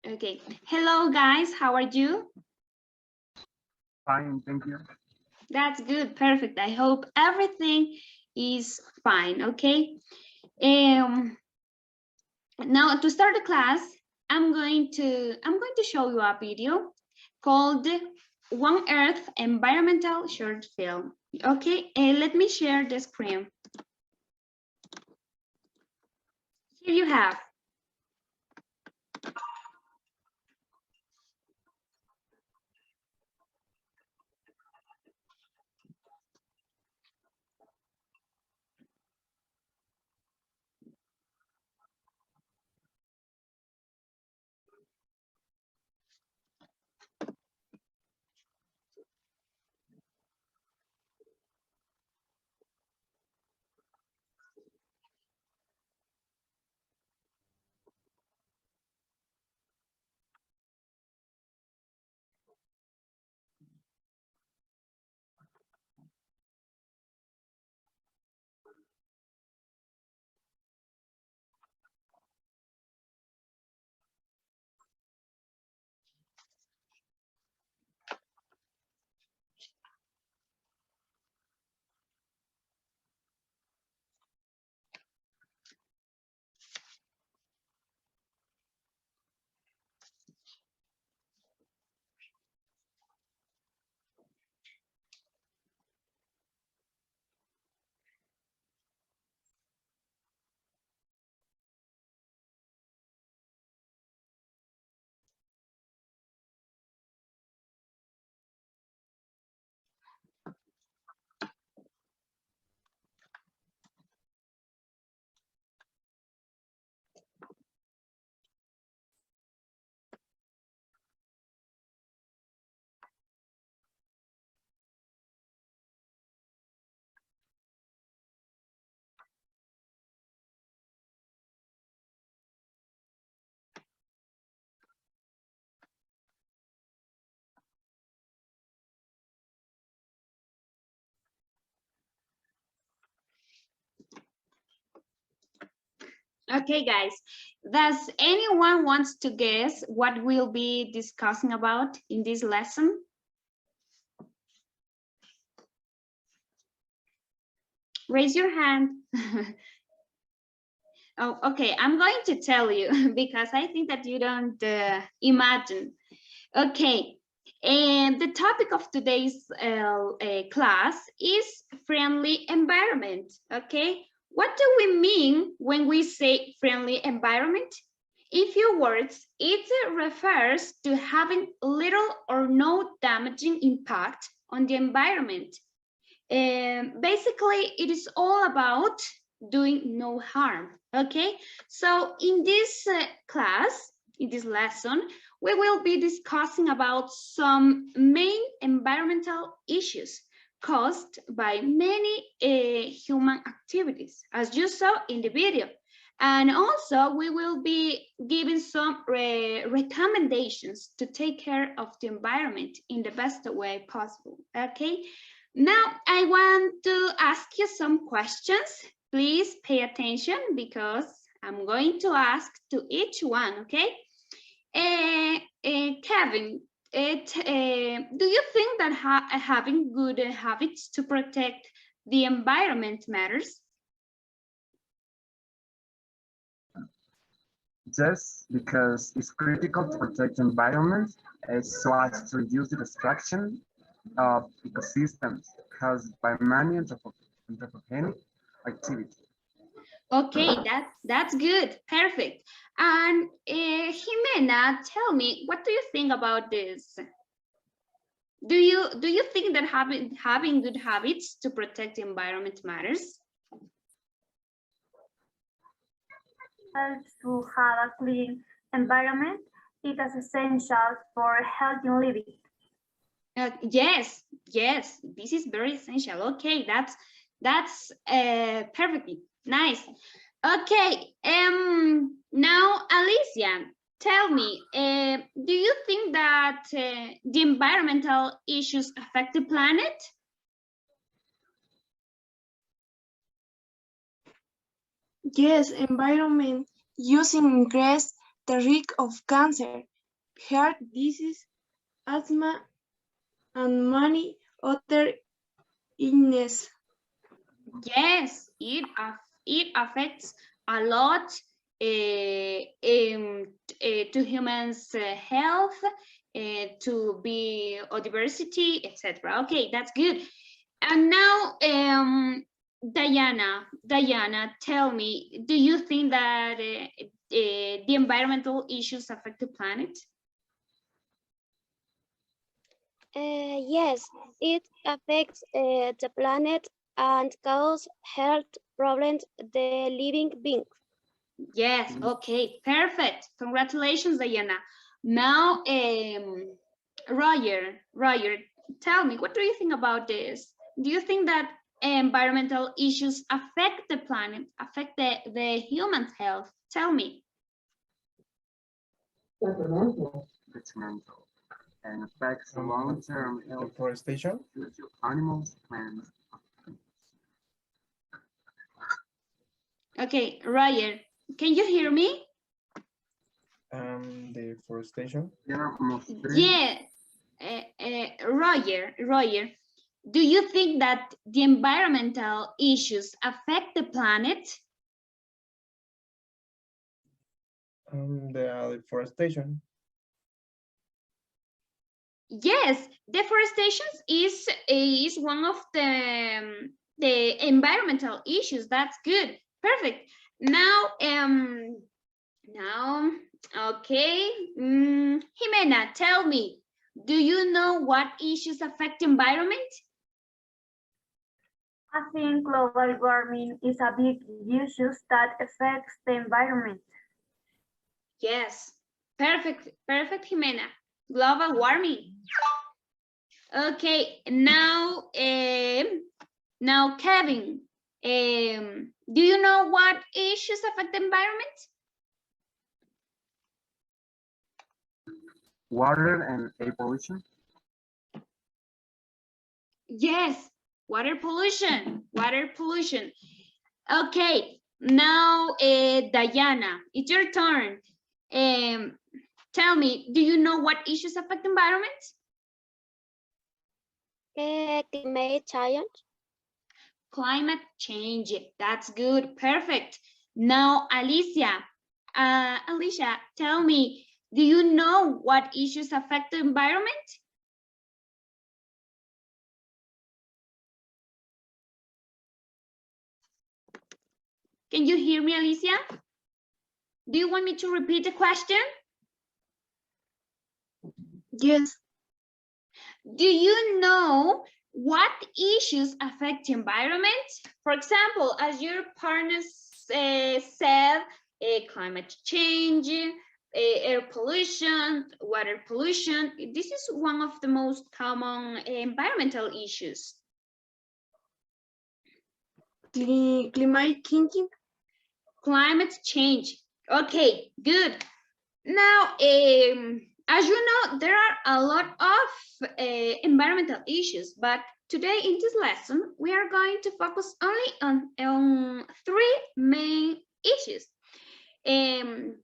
Okay. Hello, guys. How are you? Fine, thank you. That's good. Perfect. I hope everything is fine. Okay. Now to start the class, I'm going to show you a video called One Earth Environmental Short Film. Okay. Let me share the screen. Here you have. Okay, guys, does anyone wants to guess what we'll be discussing about in this lesson? Raise your hand. Oh, okay, I'm going to tell you because I think that you don't imagine. Okay, and the topic of today's class is friendly environment, okay? What do we mean when we say friendly environment? In few words, it refers to having little or no damaging impact on the environment. Basically, it is all about doing no harm, okay? So in this class, in this lesson, we will be discussing about some main environmental issues caused by many human activities, as you saw in the video. And also, we will be giving some recommendations to take care of the environment in the best way possible, okay? Now, I want to ask you some questions. Please pay attention because I'm going to ask to each one, okay? Kevin, do you think that having good habits to protect the environment matters? Yes, because it's critical to protect the environment so as to reduce the destruction of ecosystems caused by many anthropogenic activity. Okay, that's good, perfect. And Jimena, tell me, what do you think about this? Do you think that having good habits to protect the environment matters? To have a clean environment, it is essential for healthy living. Yes, this is very essential. Okay, that's perfectly nice. Okay, now Alicia, tell me, do you think that the environmental issues affect the planet? Yes, environment using increase the risk of cancer, heart disease, asthma, and many other illnesses. Yes, it affects a lot to humans' health, to biodiversity, etc. Okay, that's good. And now, Diana, tell me, do you think that the environmental issues affect the planet? Yes, it affects the planet and causes health problems the living beings. Yes, okay, perfect. Congratulations, Diana. Now, Roger, tell me, what do you think about this? Do you think that environmental issues affect the planet, affect the human's health? Tell me. Detrimental and affects the long-term health Deforestation. of animals, plants. Okay, Roger, can you hear me? Deforestation. Yeah, Roger, do you think that the environmental issues affect the planet? The deforestation. Yes, deforestation is one of the environmental issues. That's good. Perfect. Now, okay. Jimena, tell me, do you know what issues affect environment? I think global warming is a big issue that affects the environment. Yes, perfect, Jimena. Global warming. Okay, now, now Kevin, do you know what issues affect the environment? Water and air pollution. Yes, water pollution. Okay, now Diana, it's your turn. Tell me, do you know what issues affect the environment? Climate change. Climate change, that's good, perfect. Now, Alicia, tell me, do you know what issues affect the environment? Can you hear me, Alicia? Do you want me to repeat the question? Yes. Do you know what issues affect the environment? For example, as your partner said, climate change, air pollution, water pollution. This is one of the most common environmental issues. Climate changing. Climate change. Okay, good. Now, as you know, there are a lot of environmental issues, but today in this lesson, we are going to focus only on three main issues. In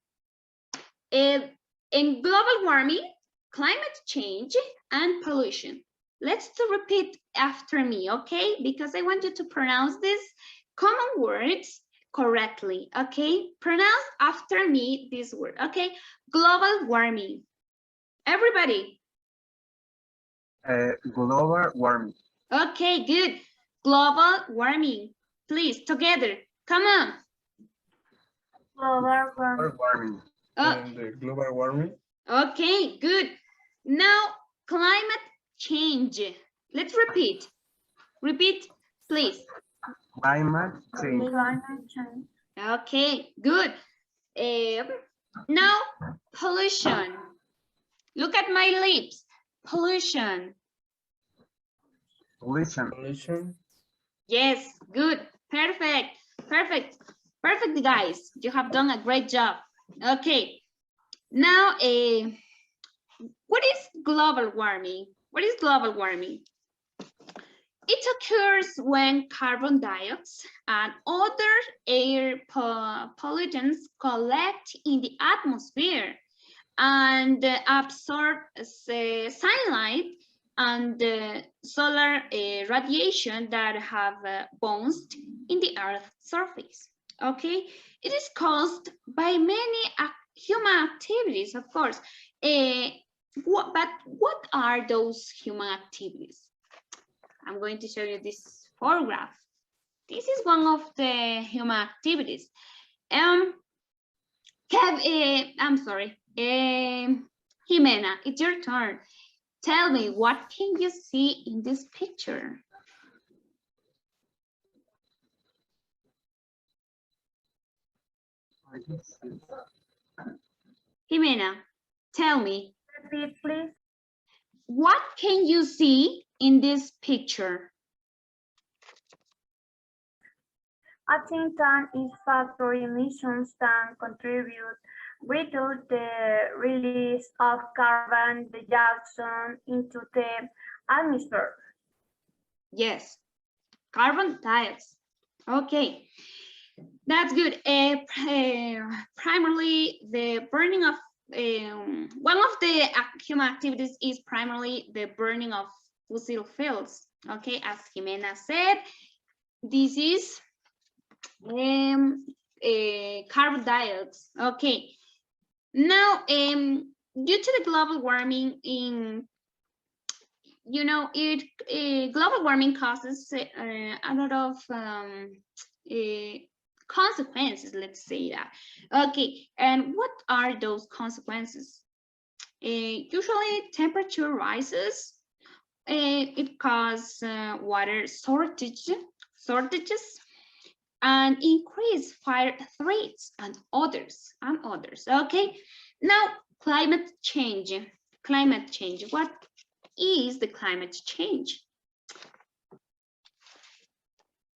global warming, climate change, and pollution. Let's repeat after me, okay? Because I want you to pronounce these common words correctly, okay? Pronounce after me this word, okay? Global warming. Everybody. Global warming. Okay, good. Global warming. Please, together. Come on. Global warming. Warming. And the global warming. Okay, good. Now, climate change. Let's repeat. Repeat, please. Climate change. Climate change. Okay, good. Now, pollution. Look at my lips. Pollution. Pollution. Pollution. Yes, good. Perfect. Perfect. Perfect, guys. You have done a great job. Okay. Now, what is global warming? What is global warming? It occurs when carbon dioxide and other air pollutants collect in the atmosphere and absorb sunlight and solar radiation that have bounced in the Earth's surface. Okay, it is caused by many human activities, of course. But what are those human activities? I'm going to show you this photograph. This is one of the human activities. I'm sorry. Jimena, it's your turn. Tell me, what can you see in this picture? Jimena, tell me. Repeat, please. What can you see in this picture? I think that is factory emissions that contribute greatly to the release of carbon dioxide into the atmosphere. Yes, carbon dioxide. Okay, that's good. Primarily, the burning of one of the human activities is primarily the burning of fossil fuels. Okay, as Jimena said, this is carbon dioxide. Okay, now due to the global warming, global warming causes a lot of consequences, let's say that. Okay, and what are those consequences? Usually temperature rises. It causes water shortages and increase fire threats and others. Okay, now climate change. What is the climate change?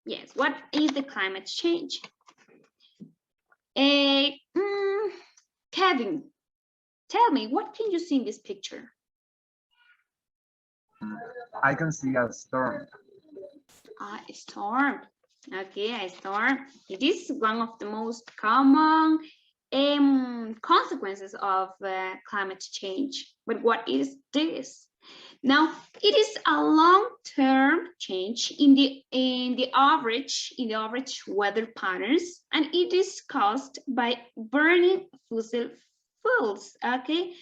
Yes, what is the climate change? Kevin, tell me, what can you see in this picture? I can see a storm. A storm. Okay, a storm. It is one of the most common consequences of climate change. But what is this? Now, it is a long-term change in the average weather patterns, and it is caused by burning fossil fuels. Okay,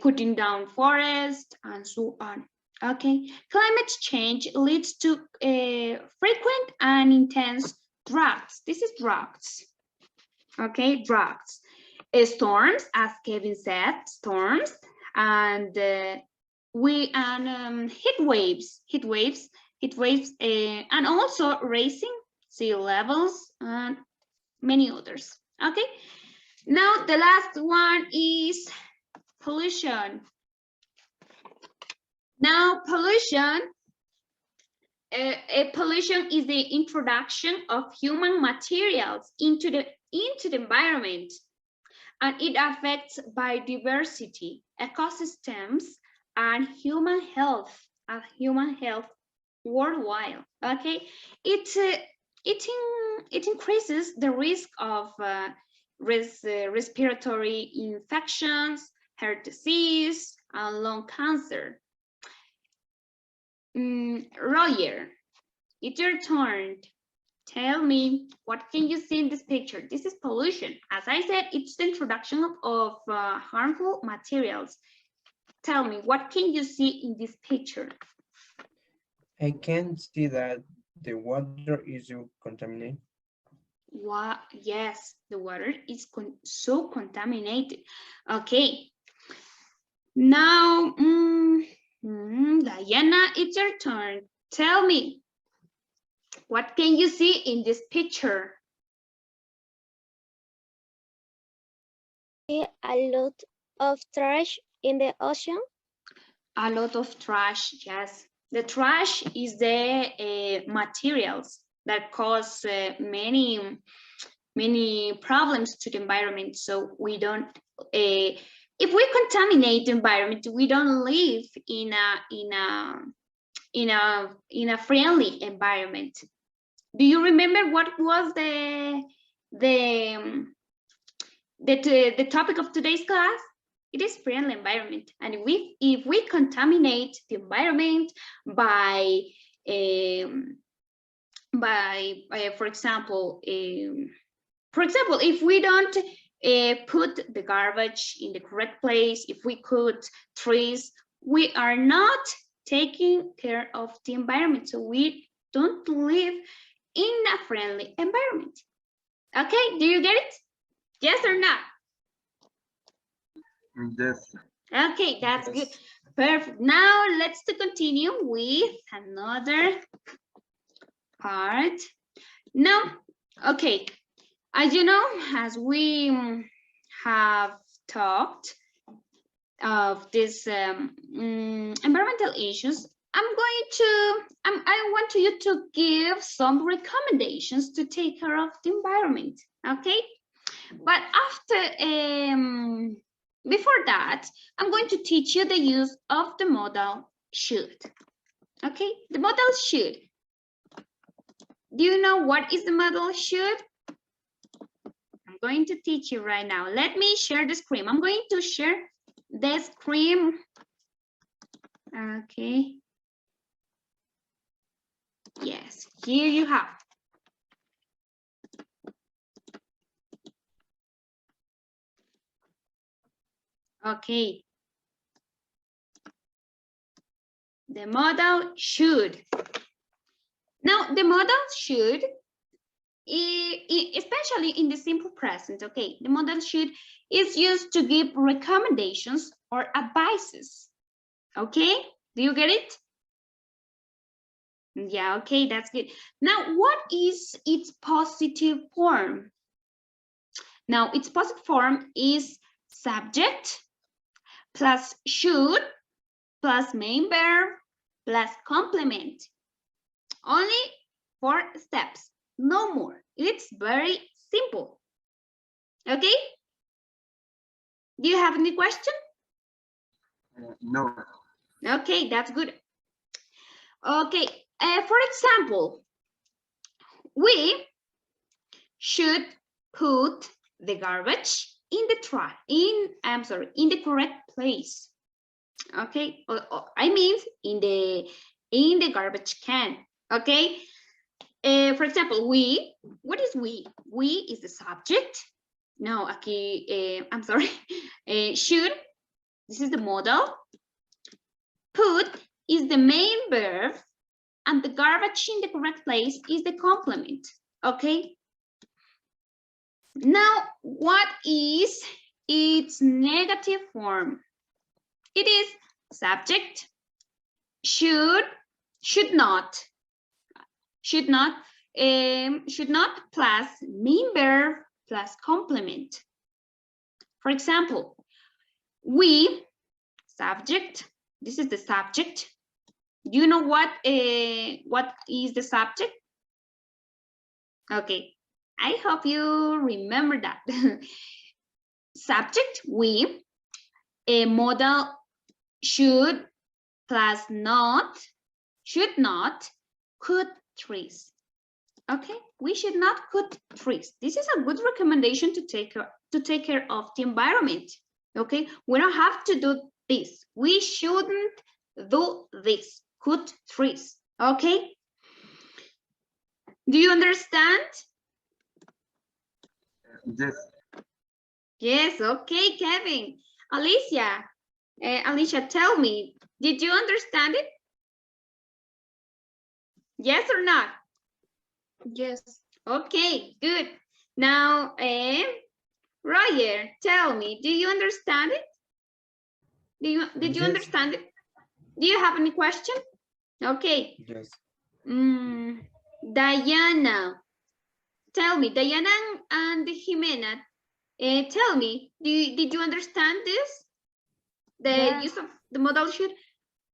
cutting down forests and so on. Okay, climate change leads to frequent and intense droughts. This is droughts. Okay, droughts. Storms, as Kevin said, storms, and heat waves, and also raising sea levels and many others. Okay, now the last one is pollution. Now, pollution is the introduction of human materials into the environment, and it affects biodiversity, ecosystems, and human health worldwide. Okay, it increases the risk of respiratory infections, heart disease, and lung cancer. Roger, it's your turn. Tell me, what can you see in this picture? This is pollution. As I said, it's the introduction of harmful materials. Tell me, what can you see in this picture? I can see that the water is contaminated. Yes, the water is so contaminated. Okay. Now, Diana, it's your turn. Tell me, what can you see in this picture? A lot of trash in the ocean. A lot of trash, yes. The trash is the materials that cause many problems to the environment. So we don't, if we contaminate the environment, we don't live in a friendly environment. Do you remember what was the the topic of today's class, it is friendly environment. And if we contaminate the environment by for example, if we don't put the garbage in the correct place, if we cut trees, we are not taking care of the environment. So we don't live in a friendly environment. Okay, do you get it? Yes or not? Yes. Okay, that's good. Yes. Perfect. Now let's continue with another part. Now, okay, as you know, as we have talked of these environmental issues, I want you to give some recommendations to take care of the environment, okay? But before that, I'm going to teach you the use of the modal should, okay? The modal should. Do you know what is the modal should? I'm going to teach you right now. Let me share the screen. I'm going to share the screen. Okay. Yes, here you have. Okay. The modal should. Now, the modal should, especially in the simple present, okay, the modal should is used to give recommendations or advices. Okay, do you get it? Yeah, okay, that's good. Now, what is its positive form? Now, its positive form is subject plus should plus main verb plus complement. Only 4 steps, no more. It's very simple. Okay? Do you have any question? No. Okay, that's good. Okay, for example, we should put the garbage in the in the correct place. Okay, I mean in the garbage can. Okay. For example, what is we? We is the subject. No, aquí, I'm sorry. Should, this is the modal. Put is the main verb, and the garbage in the correct place is the complement. Okay. Now, what is its negative form? It is subject, should not plus main verb plus complement. For example, we, subject, this is the subject. Do you know what is the subject? Okay, I hope you remember that. Subject, we, a modal should plus not, should not, cut trees. Okay, we should not cut trees. This is a good recommendation to take care of the environment. Okay, we don't have to do this. We shouldn't do this. Cut trees. Okay. Do you understand? Yes. Yes. Okay, Kevin. Alicia, tell me, did you understand it? Yes or not? Yes. Okay, good. Now, Roger, tell me, do you understand it? Did you Yes. understand it? Do you have any question? Okay. Yes. Diana, tell me, Diana and Jimena, tell me, did you understand this? The use of the modal should?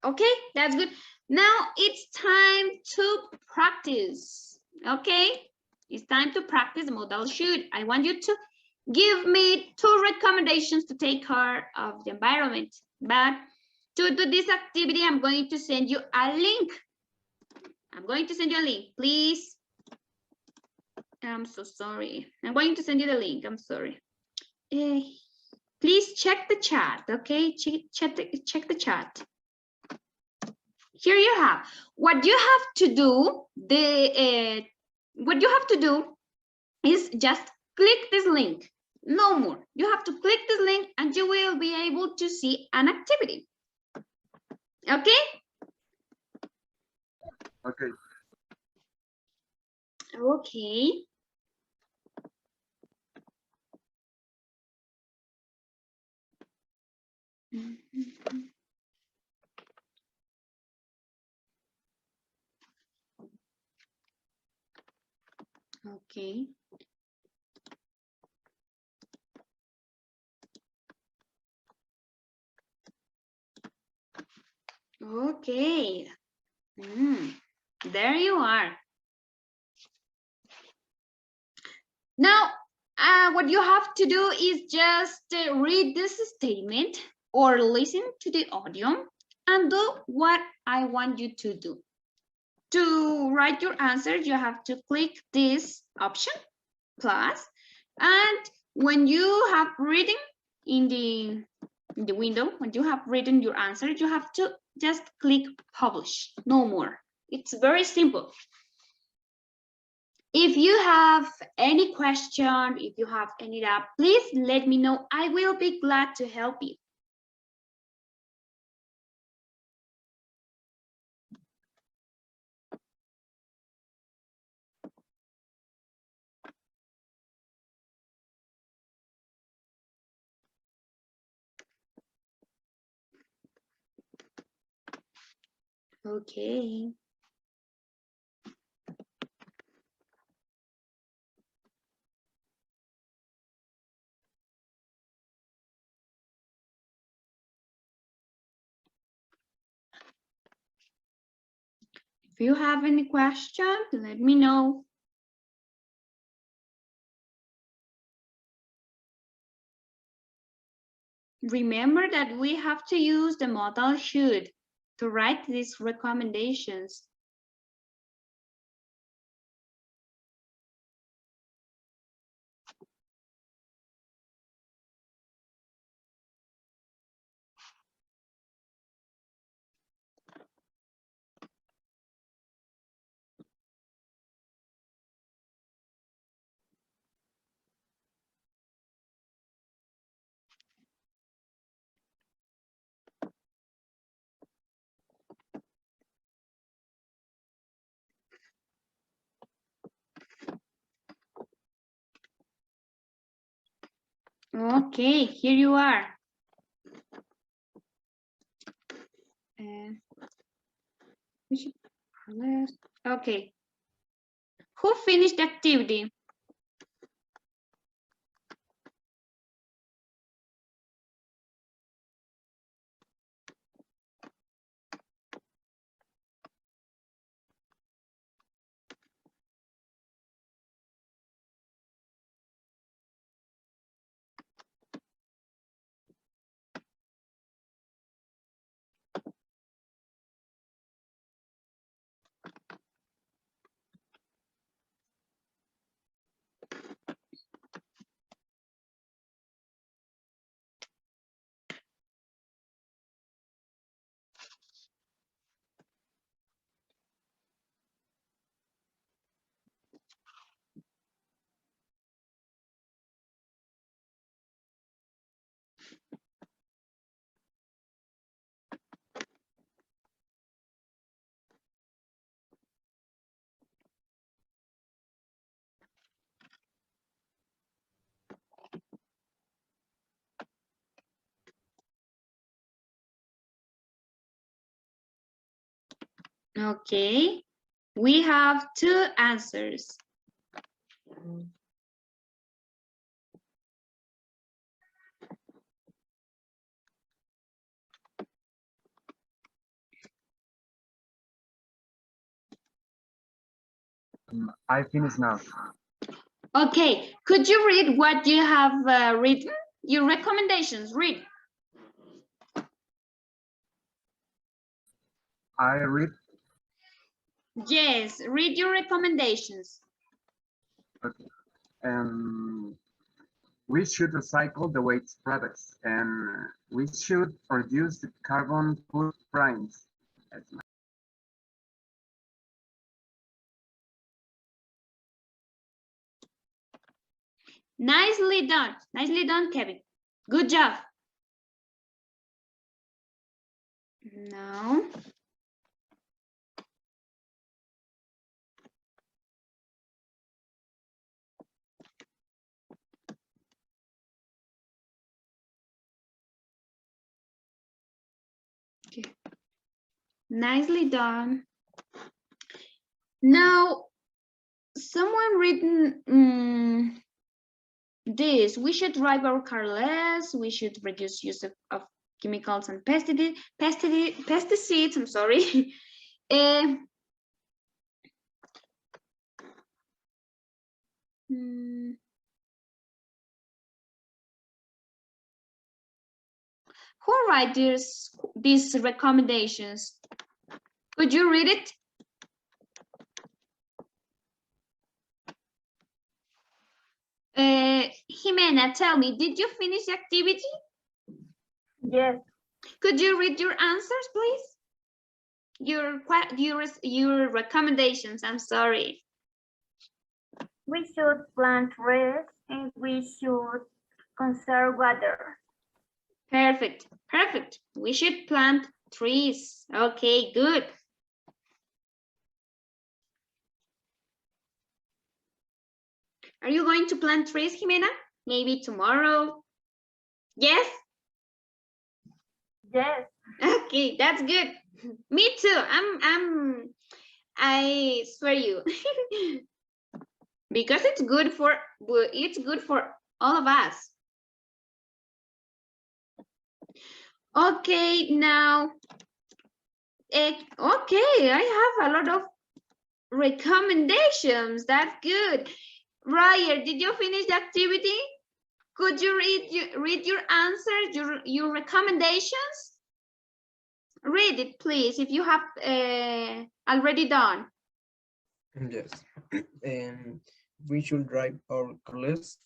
Okay, that's good. Now it's time to practice. Okay, it's time to practice the modal should. I want you to give me 2 recommendations to take care of the environment. But to do this activity, I'm going to send you a link. I'm going to send you a link, please. I'm so sorry. I'm going to send you the link. I'm sorry. please check the chat, okay? Check the chat. Here you have what you have to do. What you have to do is just click this link. No more. You have to click this link and you will be able to see an activity. Okay? Okay. Okay. Okay. Okay. There you are. Now, what you have to do is just read this statement or listen to the audio and do what I want you to do. To write your answer, you have to click this option, plus, and when you have written in the window, when you have written your answer, you have to just click publish, no more. It's very simple. If you have any question, if you have any doubt, please let me know. I will be glad to help you. Okay. If you have any question, let me know. Remember that we have to use the modal should to write these recommendations. Okay, here you are. Okay. Who finished the activity? Okay, we have two answers. I finished now. Okay, could you read what you have written? Your recommendations, read. I read. Yes, read your recommendations. Okay. we should recycle the waste products and we should reduce the carbon footprint. Nicely done, Kevin. Good job. Now, okay. Nicely done. Now, someone written this. We should drive our car less. We should reduce use of chemicals and pesticides. I'm sorry. Who write these recommendations? Could you read it? Jimena, tell me, did you finish the activity? Yes. Could you read your answers, please? Your recommendations, I'm sorry. We should plant trees and we should conserve water. Perfect, perfect. We should plant trees. Okay, good. Are you going to plant trees, Jimena? Maybe tomorrow? Yes? Yes. Okay, that's good. Me too. I swear you. Because it's good for all of us. Okay, now okay, I have a lot of recommendations. That's good. Ryan, did you finish the activity? Could you read your answers, your recommendations? Read it, please, if you have already done. Yes. We should drive our cars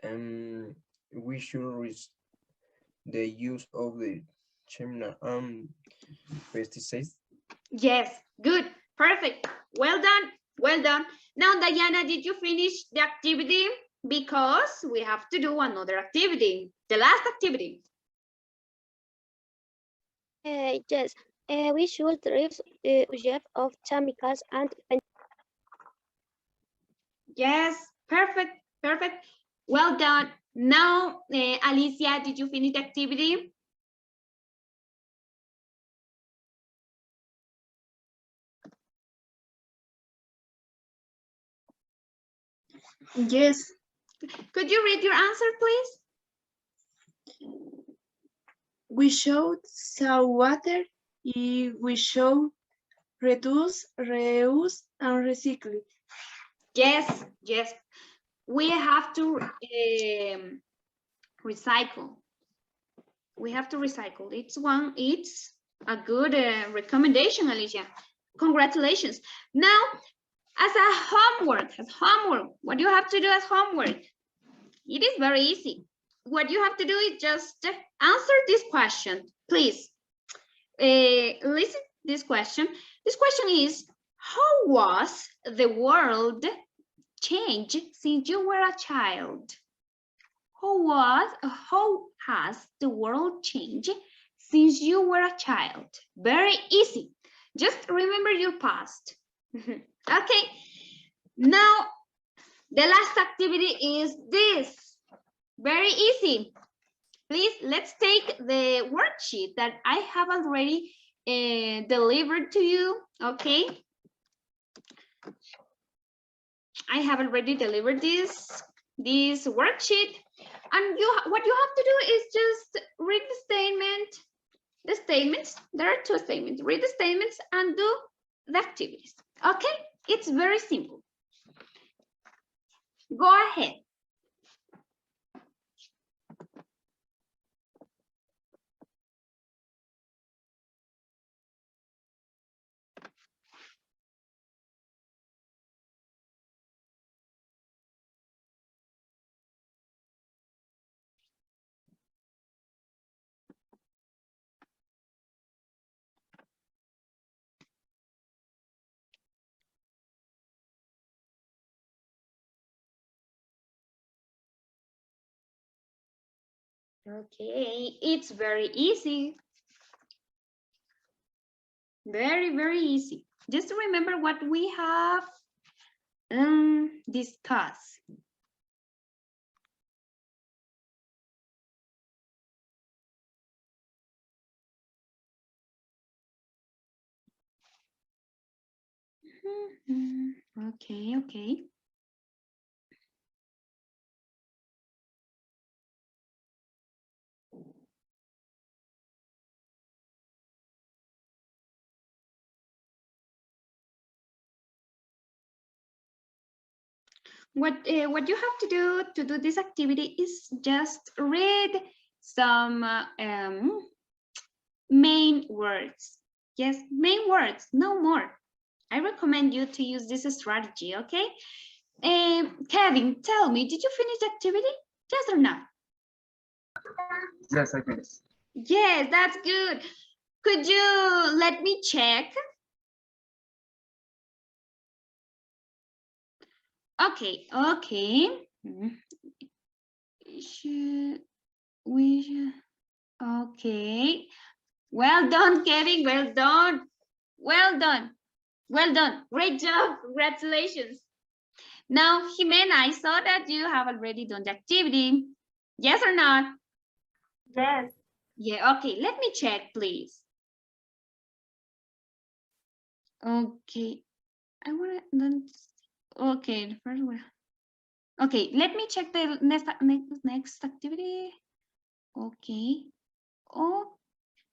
and we should reduce the use of the chemical pesticides. Yes, good, perfect. Well done, well done. Now, Diana, did you finish the activity? Because we have to do another activity, the last activity. Yes, we should reduce use of chemicals and Yes, perfect, perfect. Well done. Now, Alicia, did you finish the activity? Yes. Could you read your answer, please? We should save water. We should reduce, reuse, and recycle. Yes, yes. We have to recycle. We have to recycle. It's a good recommendation, Alicia. Congratulations. Now, as homework, what you have to do as homework? It is very easy. What you have to do is just answer this question, please. Listen this question. This question is, how was the world changed since you were a child? How has the world changed since you were a child? Very easy. Just remember your past. Okay. Now, the last activity is this. Very easy. Please, let's take the worksheet that I have already delivered to you. Okay. I have already delivered this worksheet. And what you have to do is just read the statements. There are two statements. Read the statements and do the activities. Okay, it's very simple. Go ahead. Okay, it's very easy. Very, very easy. Just remember what we have discussed. Okay, okay. What you have to do this activity is just read some main words. Yes, main words, no more. I recommend you to use this strategy, okay? Kevin, tell me, did you finish the activity? Yes or no? Yes, I finished. Yes, that's good. Could you let me check? Okay, okay. Okay. Well done, Kevin. Well done. Well done. Well done. Great job. Congratulations. Now, Jimena, I saw that you have already done the activity. Yes or not? Yes. Yeah, okay. Let me check, please. Okay. I want to... Okay, the first one. Okay, let me check the next activity. Okay. Oh,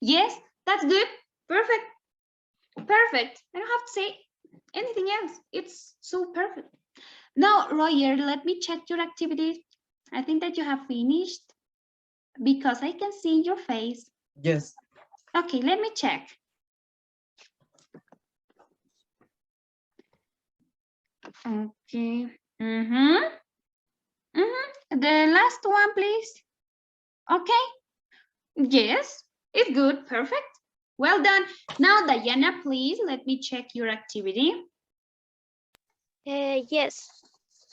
yes, that's good. Perfect. Perfect. I don't have to say anything else. It's so perfect. Now, Roger, let me check your activity. I think that you have finished because I can see your face. Yes. Okay, let me check. Okay. The last one, please. Okay. Yes, it's good. Perfect. Well done. Now, Diana, please let me check your activity. Yes.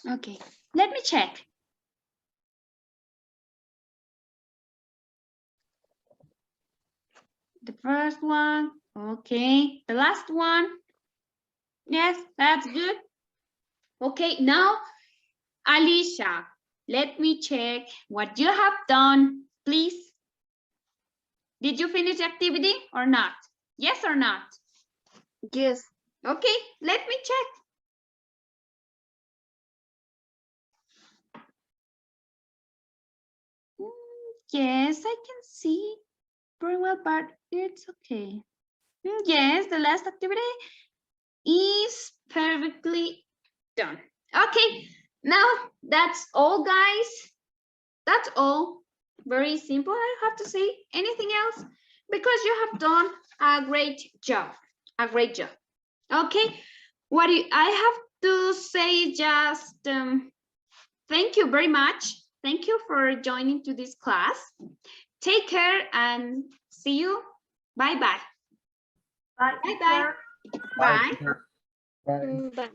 Okay, let me check. The first one. Okay, the last one. Yes, that's good. Okay, now, Alicia, let me check what you have done, please. Did you finish the activity or not? Yes or not? Yes. Okay, let me check. Yes, I can see very well, but it's okay. Yes, the last activity is perfectly done. Okay, now that's all, guys. That's all. Very simple. I don't have to say anything else because you have done a great job. A great job. Okay, what I have to say just thank you very much. Thank you for joining to this class. Take care and see you. Bye-bye. Bye, Bye-bye. teacher. Bye. Bye. Bye. Bye.